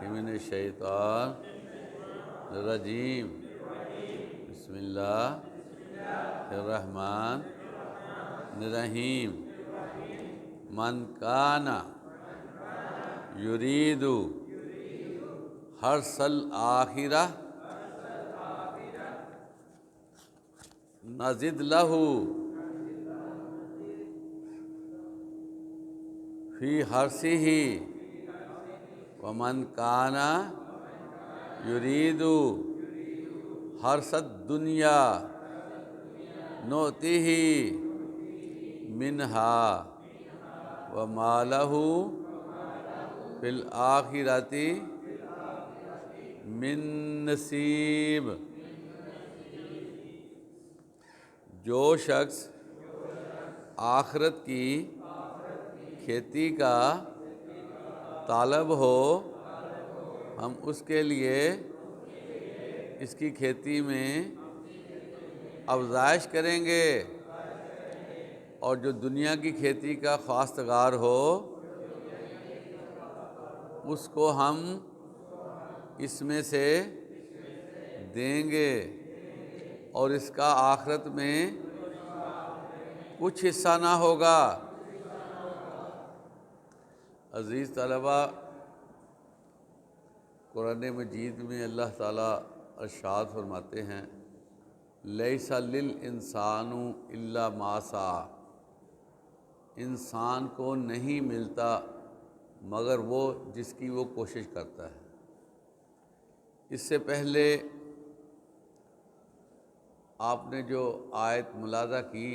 من الشیطان الرجیم بسم اللہ الرحمن الرحیم من کان یرید حرث الآخرہ نزد لہ فی حرثہ ومن کان یرید حرث الدنیا نؤتہ منہا وما لہ فی الآخرۃ من نصیب۔ جو شخص آخرت کی کھیتی کا طالب ہو ہم اس کے لیے اس کی کھیتی میں افزائش کریں گے، اور جو دنیا کی کھیتی کا خواستگار ہو اس کو ہم اس میں سے دیں گے، اور اس کا آخرت میں کچھ حصہ نہ ہوگا۔ عزیز طلبہ، قرآن مجید میں اللہ تعالیٰ ارشاد فرماتے ہیں لیس للانسان الا ما سعی، انسان کو نہیں ملتا مگر وہ جس کی وہ کوشش کرتا ہے۔ اس سے پہلے آپ نے جو آیت ملاحظہ کی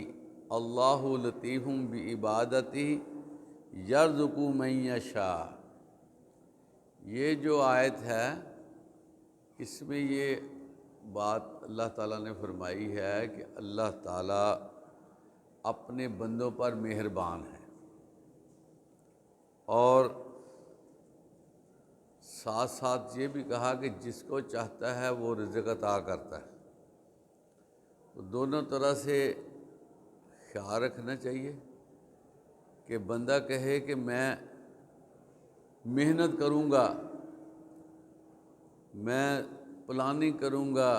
اللہ لطیف بعبادتہ یرزق من یشاء، یہ جو آیت ہے اس میں یہ بات اللہ تعالیٰ نے فرمائی ہے کہ اللہ تعالیٰ اپنے بندوں پر مہربان ہے، اور ساتھ ساتھ یہ بھی کہا کہ جس کو چاہتا ہے وہ رزق عطا کرتا ہے۔ تو دونوں طرح سے خیال رکھنا چاہیے کہ بندہ کہے کہ میں محنت کروں گا، میں پلاننگ کروں گا،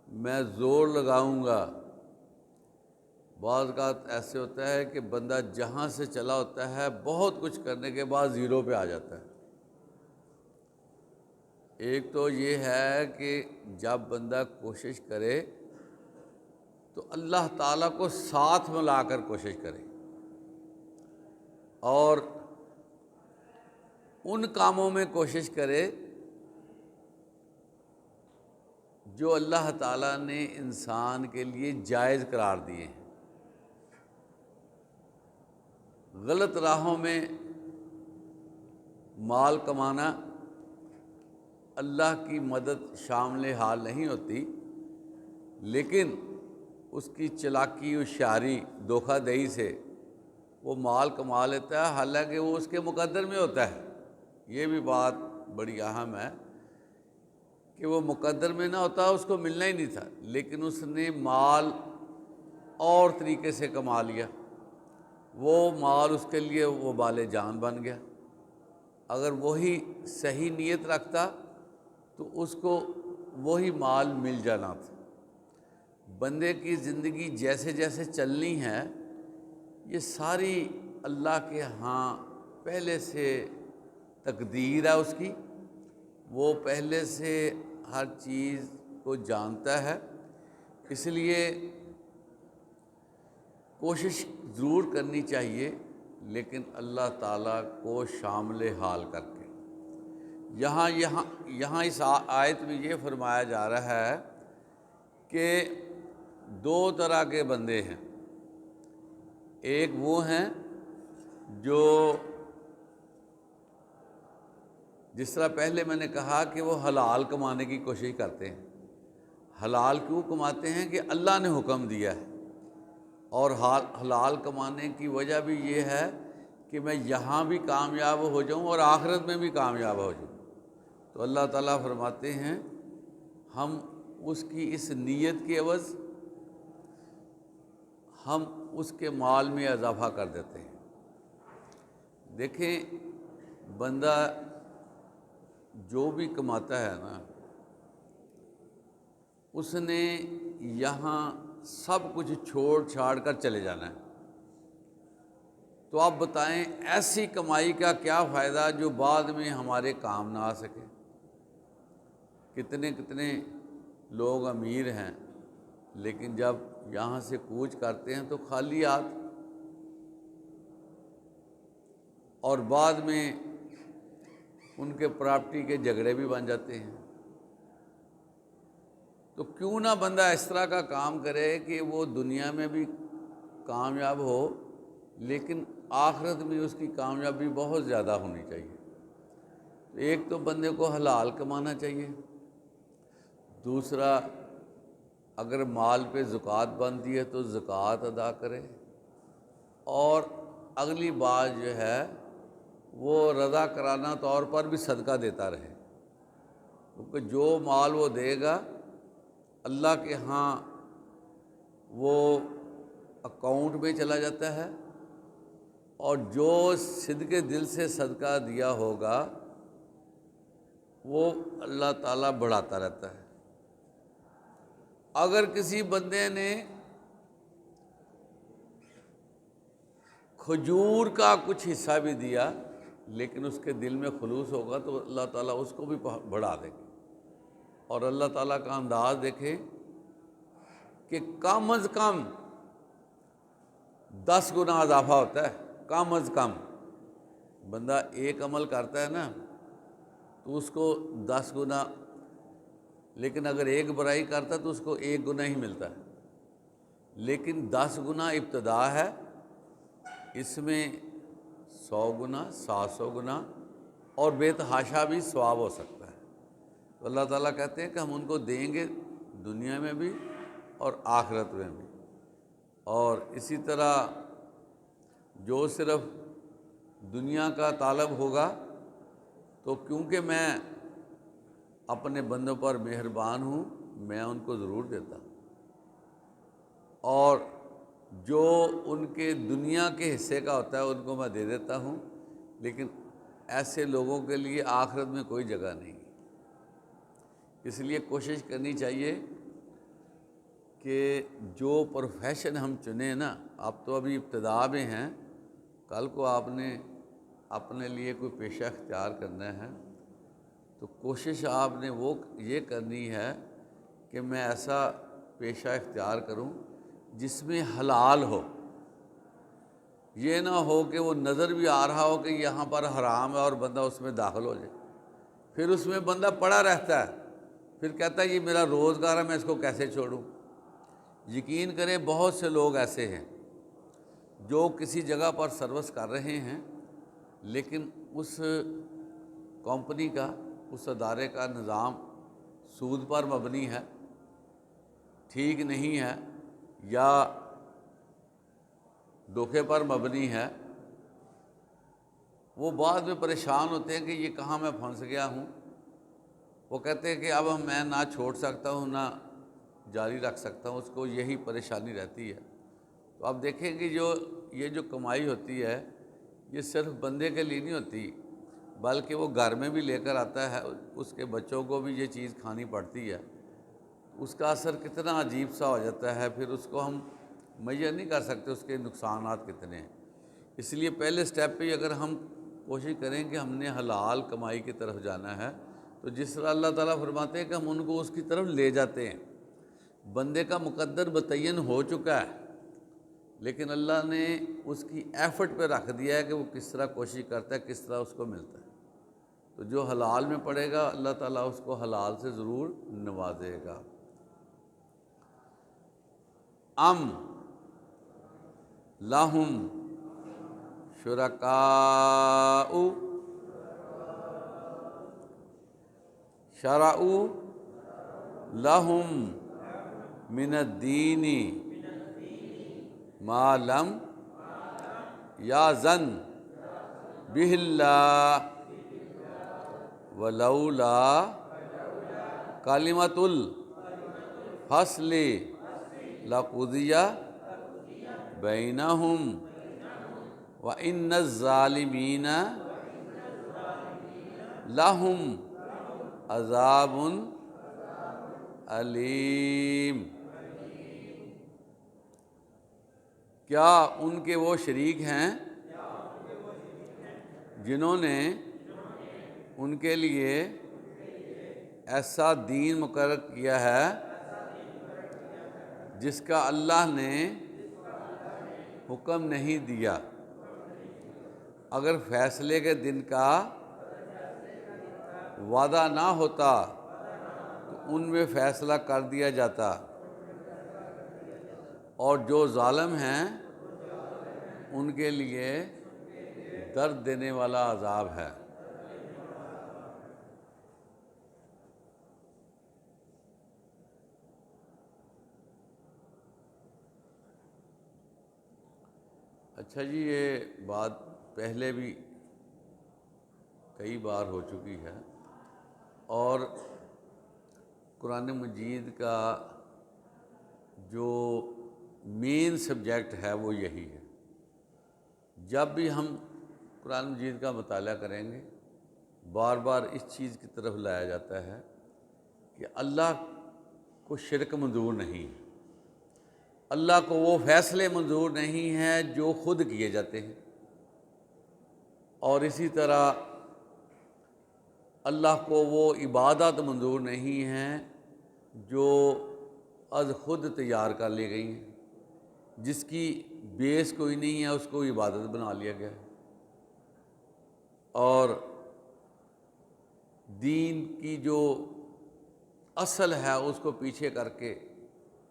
میں زور لگاؤں گا۔ بعض اوقات ایسے ہوتا ہے کہ بندہ جہاں سے چلا ہوتا ہے بہت کچھ کرنے کے بعد زیرو پہ آ جاتا ہے۔ ایک تو یہ ہے کہ جب بندہ کوشش کرے تو اللہ تعالیٰ کو ساتھ ملا کر کوشش کرے، اور ان کاموں میں کوشش کرے جو اللہ تعالیٰ نے انسان کے لیے جائز قرار دیے ہیں۔ غلط راہوں میں مال کمانا اللہ کی مدد شامل حال نہیں ہوتی، لیکن اس کی چلاکی ہوشیاری دھوکہ دہی سے وہ مال کما لیتا ہے، حالانکہ وہ اس کے مقدر میں ہوتا ہے۔ یہ بھی بات بڑی اہم ہے کہ وہ مقدر میں نہ ہوتا اس کو ملنا ہی نہیں تھا، لیکن اس نے مال اور طریقے سے کما لیا، وہ مال اس کے لیے وہ بال جان بن گیا۔ اگر وہی صحیح نیت رکھتا تو اس کو وہی مال مل جانا تھا۔ بندے کی زندگی جیسے جیسے چلنی ہے یہ ساری اللہ کے ہاں پہلے سے تقدیر ہے اس کی، وہ پہلے سے ہر چیز کو جانتا ہے، اس لیے کوشش ضرور کرنی چاہیے، لیکن اللہ تعالیٰ کو شامل حال کر کے۔ یہاں اس آیت میں یہ فرمایا جا رہا ہے کہ دو طرح کے بندے ہیں۔ ایک وہ ہیں جو جس طرح پہلے میں نے کہا کہ وہ حلال کمانے کی کوشش کرتے ہیں۔ حلال کیوں کماتے ہیں؟ کہ اللہ نے حکم دیا ہے، اور حلال کمانے کی وجہ بھی یہ ہے کہ میں یہاں بھی کامیاب ہو جاؤں اور آخرت میں بھی کامیاب ہو جاؤں۔ تو اللہ تعالیٰ فرماتے ہیں ہم اس کی اس نیت کے عوض ہم اس کے مال میں اضافہ کر دیتے ہیں۔ دیکھیں بندہ جو بھی کماتا ہے نا، اس نے یہاں سب کچھ چھوڑ چھاڑ کر چلے جانا ہے۔ تو آپ بتائیں ایسی کمائی کا کیا فائدہ جو بعد میں ہمارے کام نہ آ سکے؟ کتنے کتنے لوگ امیر ہیں لیکن جب یہاں سے کوچ کرتے ہیں تو خالی ہاتھ، اور بعد میں ان کے پراپرٹی کے جھگڑے بھی بن جاتے ہیں۔ تو کیوں نہ بندہ اس طرح کا کام کرے کہ وہ دنیا میں بھی کامیاب ہو لیکن آخرت میں اس کی کامیابی بہت زیادہ ہونی چاہیے۔ ایک تو بندے کو حلال کمانا چاہیے، دوسرا اگر مال پہ زکوٰۃ بنتی ہے تو زکوٰۃ ادا کرے، اور اگلی بات جو ہے وہ رضا کرانہ طور پر بھی صدقہ دیتا رہے، کیونکہ جو مال وہ دے گا اللہ کے ہاں وہ اکاؤنٹ میں چلا جاتا ہے، اور جو صدق دل سے صدقہ دیا ہوگا وہ اللہ تعالیٰ بڑھاتا رہتا ہے۔ اگر کسی بندے نے کھجور کا کچھ حصہ بھی دیا لیکن اس کے دل میں خلوص ہوگا تو اللہ تعالیٰ اس کو بھی بڑھا دے گا۔ اور اللہ تعالیٰ کا انداز دیکھیں کہ کم از کم 10 گنا اضافہ ہوتا ہے، کم از کم۔ بندہ ایک عمل کرتا ہے نا تو اس کو 10 گنا، لیکن اگر ایک برائی کرتا ہے تو اس کو 1 گنا ہی ملتا ہے، لیکن 10 گنا ابتدا ہے، اس میں 100 گنا، 700 گنا اور بے تحاشا بھی ثواب ہو سکتا ہے۔ تو اللہ تعالیٰ کہتے ہیں کہ ہم ان کو دیں گے دنیا میں بھی اور آخرت میں بھی۔ اور اسی طرح جو صرف دنیا کا طالب ہوگا تو کیونکہ میں اپنے بندوں پر مہربان ہوں میں ان کو ضرور دیتا ہوں، اور جو ان کے دنیا کے حصے کا ہوتا ہے ان کو میں دے دیتا ہوں، لیکن ایسے لوگوں کے لیے آخرت میں کوئی جگہ نہیں۔ اس لیے کوشش کرنی چاہیے کہ جو پروفیشن ہم چنیں نا، آپ تو ابھی ابتدا میں ہیں، کل کو آپ نے اپنے لیے کوئی پیشہ اختیار کرنا ہے تو کوشش آپ نے وہ یہ کرنی ہے کہ میں ایسا پیشہ اختیار کروں جس میں حلال ہو۔ یہ نہ ہو کہ وہ نظر بھی آ رہا ہو کہ یہاں پر حرام ہے اور بندہ اس میں داخل ہو جائے، پھر اس میں بندہ پڑا رہتا ہے، پھر کہتا ہے یہ میرا روزگار ہے میں اس کو کیسے چھوڑوں۔ یقین کریں بہت سے لوگ ایسے ہیں جو کسی جگہ پر سروس کر رہے ہیں لیکن اس کمپنی کا، اس ادارے کا نظام سود پر مبنی ہے، ٹھیک نہیں ہے، یا دھوکے پر مبنی ہے۔ وہ بعد میں پریشان ہوتے ہیں کہ یہ کہاں میں پھنس گیا ہوں۔ وہ کہتے ہیں کہ اب میں نہ چھوڑ سکتا ہوں نہ جاری رکھ سکتا ہوں، اس کو یہی پریشانی رہتی ہے۔ تو آپ دیکھیں کہ یہ جو کمائی ہوتی ہے یہ صرف بندے کے لیے نہیں ہوتی بلکہ وہ گھر میں بھی لے کر آتا ہے، اس کے بچوں کو بھی یہ چیز کھانی پڑتی ہے، اس کا اثر کتنا عجیب سا ہو جاتا ہے، پھر اس کو ہم میسر نہیں کر سکتے اس کے نقصانات کتنے ہیں۔ اس لیے پہلے سٹیپ پہ اگر ہم کوشش کریں کہ ہم نے حلال کمائی کی طرف جانا ہے تو جس طرح اللہ تعالیٰ فرماتے ہیں کہ ہم ان کو اس کی طرف لے جاتے ہیں۔ بندے کا مقدر متعین ہو چکا ہے لیکن اللہ نے اس کی ایفرٹ پہ رکھ دیا ہے کہ وہ کس طرح کوشش کرتا ہے، کس طرح اس کو ملتا ہے۔ تو جو حلال میں پڑے گا اللہ تعالیٰ اس کو حلال سے ضرور نوازے گا۔ ام لہم شرکاء شرعوا لہم من الدین ما لم یأذن بہ اللہ ولولا کلمۃ الفصل لقضی بینہم وإن الظالمین لہم عذاب علیم، کیا ان کے وہ شریک ہیں جنہوں نے ان کے لیے ایسا دین مقرر کیا ہے جس کا اللہ نے حکم نہیں دیا۔ اگر فیصلے کے دن کا وعدہ نہ ہوتا تو ان میں فیصلہ کر دیا جاتا، اور جو ظالم ہیں ان کے لیے درد دینے والا عذاب ہے۔ اچھا جی، یہ بات پہلے بھی کئی بار ہو چکی ہے، اور قرآن مجید کا جو مین سبجیکٹ ہے وہ یہی ہے۔ جب بھی ہم قرآن مجید کا مطالعہ کریں گے، بار بار اس چیز کی طرف لایا جاتا ہے کہ اللہ کو شرک منظور نہیں، اللہ کو وہ فیصلے منظور نہیں ہیں جو خود کیے جاتے ہیں، اور اسی طرح اللہ کو وہ عبادت منظور نہیں ہیں جو از خود تیار کر لی گئی ہیں، جس کی بیس کوئی نہیں ہے اس کو عبادت بنا لیا گیا ہے۔ اور دین کی جو اصل ہے اس کو پیچھے کر کے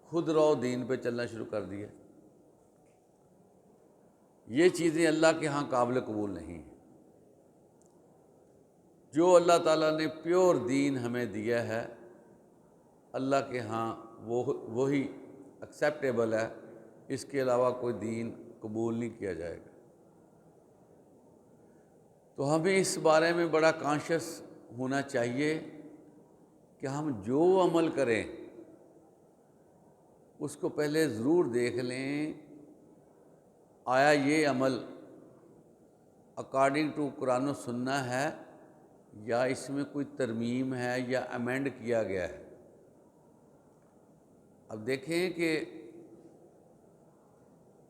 خود رو دین پہ چلنا شروع کر دیا۔ یہ چیزیں اللہ کے ہاں قابل قبول نہیں ہیں۔ جو اللہ تعالیٰ نے پیور دین ہمیں دیا ہے، اللہ کے ہاں وہی ایکسیپٹیبل ہے، اس کے علاوہ کوئی دین قبول نہیں کیا جائے گا۔ تو ہمیں اس بارے میں بڑا کانشیس ہونا چاہیے کہ ہم جو عمل کریں اس کو پہلے ضرور دیکھ لیں، آیا یہ عمل اکارڈنگ ٹو قرآن و سنہ ہے یا اس میں کوئی ترمیم ہے یا امینڈ کیا گیا ہے۔ اب دیکھیں کہ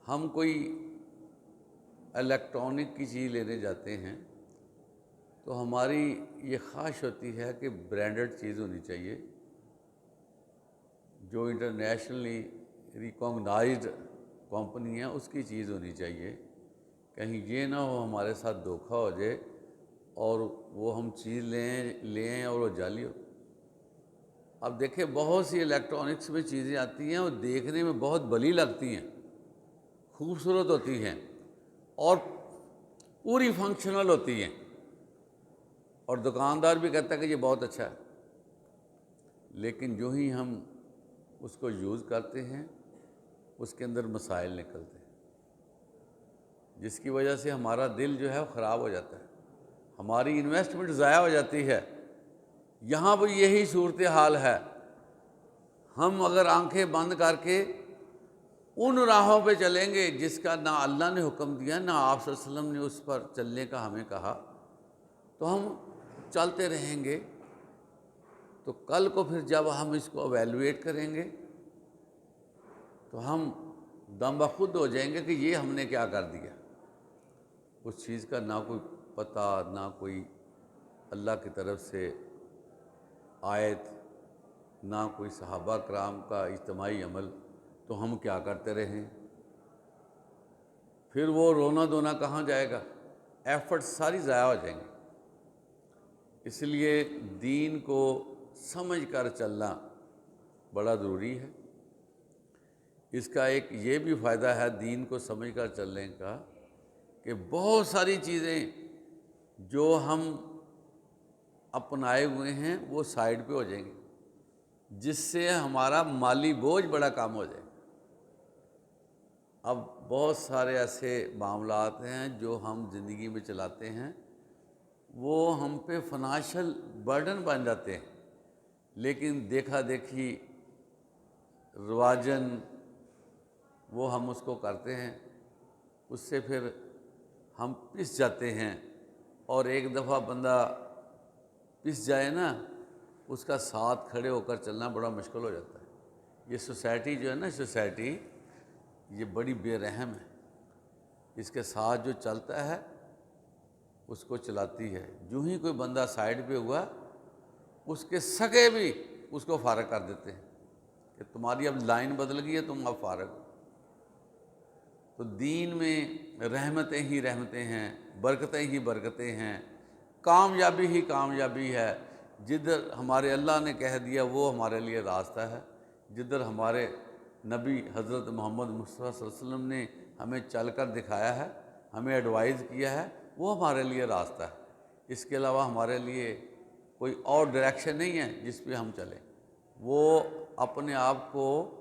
ہم کوئی الیکٹرانک کی چیز لینے جاتے ہیں تو ہماری یہ خواہش ہوتی ہے کہ برانڈڈ چیز ہونی چاہیے، جو انٹرنیشنلی ریکگنائزڈ کمپنی ہے اس کی چیز ہونی چاہیے، کہیں یہ نہ ہو ہمارے ساتھ دھوکہ ہو جائے اور وہ ہم چیز لیں اور وہ جعلی ہو۔ اب دیکھیں بہت سی الیکٹرانکس میں چیزیں آتی ہیں اور دیکھنے میں بہت بھلی لگتی ہیں، خوبصورت ہوتی ہیں اور پوری فنکشنل ہوتی ہیں، اور دکاندار بھی کہتا ہے کہ یہ بہت اچھا ہے، لیکن جو ہی ہم اس کو یوز کرتے ہیں اس کے اندر مسائل نکلتے ہیں، جس کی وجہ سے ہمارا دل جو ہے وہ خراب ہو جاتا ہے، ہماری انویسٹمنٹ ضائع ہو جاتی ہے۔ یہاں بھی یہی صورتحال ہے۔ ہم اگر آنکھیں بند کر کے ان راہوں پہ چلیں گے جس کا نہ اللہ نے حکم دیا نہ آپ صلی اللہ علیہ وسلم نے اس پر چلنے کا ہمیں کہا، تو ہم چلتے رہیں گے، تو کل کو پھر جب ہم اس کو ایویلویٹ کریں گے تو ہم دم بخود ہو جائیں گے کہ یہ ہم نے کیا کر دیا۔ اس چیز کا نہ کوئی پتہ، نہ کوئی اللہ کی طرف سے آیت، نہ کوئی صحابہ کرام کا اجتماعی عمل، تو ہم کیا کرتے رہیں؟ پھر وہ رونا دھونا کہاں جائے گا؟ ایفرٹ ساری ضائع ہو جائیں گے۔ اس لیے دین کو سمجھ کر چلنا بڑا ضروری ہے۔ اس کا ایک یہ بھی فائدہ ہے دین کو سمجھ کر چلنے کا کہ بہت ساری چیزیں جو ہم اپنائے ہوئے ہیں وہ سائیڈ پہ ہو جائیں گے، جس سے ہمارا مالی بوجھ بڑا کم ہو جائے۔ اب بہت سارے ایسے معاملات ہیں جو ہم زندگی میں چلاتے ہیں، وہ ہم پہ فنانشل برڈن بن جاتے ہیں، لیکن دیکھا دیکھی رواجن وہ ہم اس کو کرتے ہیں، اس سے پھر ہم پس جاتے ہیں، اور ایک دفعہ بندہ پس جائے نا، اس کا ساتھ کھڑے ہو کر چلنا بڑا مشکل ہو جاتا ہے۔ یہ سوسائٹی جو ہے نا، سوسائٹی یہ بڑی بے رحم ہے، اس کے ساتھ جو چلتا ہے اس کو چلاتی ہے۔ جو ہی کوئی بندہ سائیڈ پہ ہوا، اس کے سگے بھی اس کو فارغ کر دیتے ہیں کہ تمہاری اب لائن بدل گئی ہے، تم اب فارغ ہو۔ تو دین میں رحمتیں ہی رحمتیں ہیں، برکتیں ہی برکتیں ہیں، کامیابی ہی کامیابی ہے۔ جدھر ہمارے اللہ نے کہہ دیا وہ ہمارے لیے راستہ ہے، جدھر ہمارے نبی حضرت محمد مصطفیٰ صلی اللہ علیہ وسلم نے ہمیں چل کر دکھایا ہے، ہمیں ایڈوائز کیا ہے، وہ ہمارے لیے راستہ ہے۔ اس کے علاوہ ہمارے لیے کوئی اور ڈائریکشن نہیں ہے جس پہ ہم چلیں۔ وہ اپنے آپ کو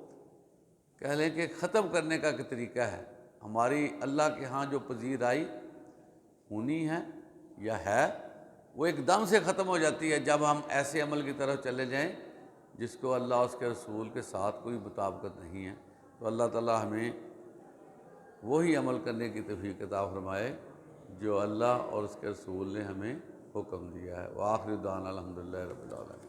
کہہ لیں کہ ختم کرنے کا ایک طریقہ ہے۔ ہماری اللہ کے ہاں جو پذیرائی ہونی ہے یا ہے، وہ ایک دم سے ختم ہو جاتی ہے جب ہم ایسے عمل کی طرف چلے جائیں جس کو اللہ اس کے رسول کے ساتھ کوئی مطابقت نہیں ہے۔ تو اللہ تعالیٰ ہمیں وہی عمل کرنے کی توفیق عطا فرمائے جو اللہ اور اس کے رسول نے ہمیں حکم دیا ہے۔ وآخر دعوانا الحمدللہ رب العالمین۔